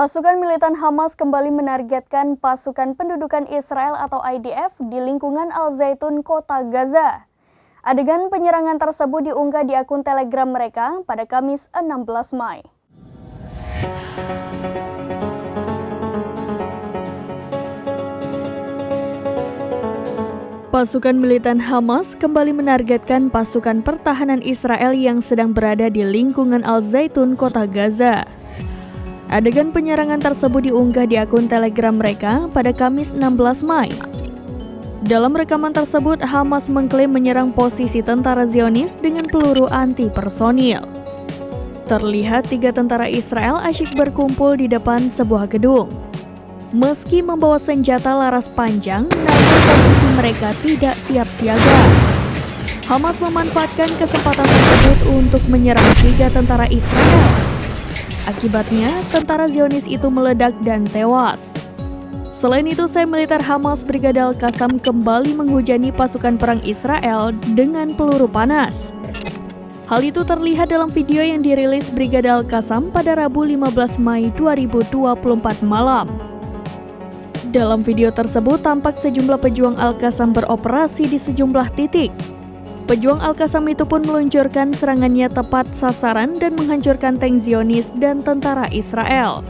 Pasukan militan Hamas kembali menargetkan pasukan pendudukan Israel atau IDF di lingkungan Al-Zaitun, kota Gaza. Adegan penyerangan tersebut diunggah di akun Telegram mereka pada Kamis 16 Mei. Pasukan militan Hamas kembali menargetkan pasukan pertahanan Israel yang sedang berada di lingkungan Al-Zaitun, kota Gaza. Adegan penyerangan tersebut diunggah di akun Telegram mereka pada Kamis 16 Mei. Dalam rekaman tersebut, Hamas mengklaim menyerang posisi tentara Zionis dengan peluru anti-personil. Terlihat 3 tentara Israel asyik berkumpul di depan sebuah gedung. Meski membawa senjata laras panjang, namun posisi mereka tidak siap siaga. Hamas memanfaatkan kesempatan tersebut untuk menyerang 3 tentara Israel. Akibatnya, tentara Zionis itu meledak dan tewas. Selain itu, militer Hamas Brigada Al-Qassam kembali menghujani pasukan perang Israel dengan peluru panas. Hal itu terlihat dalam video yang dirilis Brigada Al-Qassam pada Rabu 15 Mei 2024 malam. Dalam video tersebut tampak sejumlah pejuang Al-Qassam beroperasi di sejumlah titik. Pejuang Al-Qassam itu pun meluncurkan serangannya tepat sasaran dan menghancurkan tank Zionis dan tentara Israel.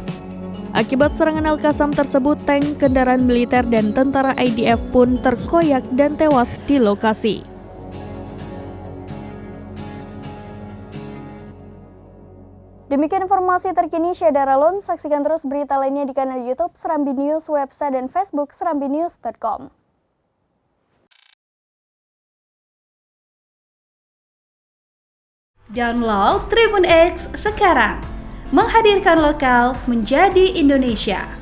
Akibat serangan Al-Qassam tersebut, tank, kendaraan militer, dan tentara IDF pun terkoyak dan tewas di lokasi. Demikian informasi terkini Syedara Lon. Saksikan terus berita lainnya di kanal YouTube Serambi News, website dan Facebook serambinews.com. Download Tribun X sekarang, menghadirkan lokal menjadi Indonesia.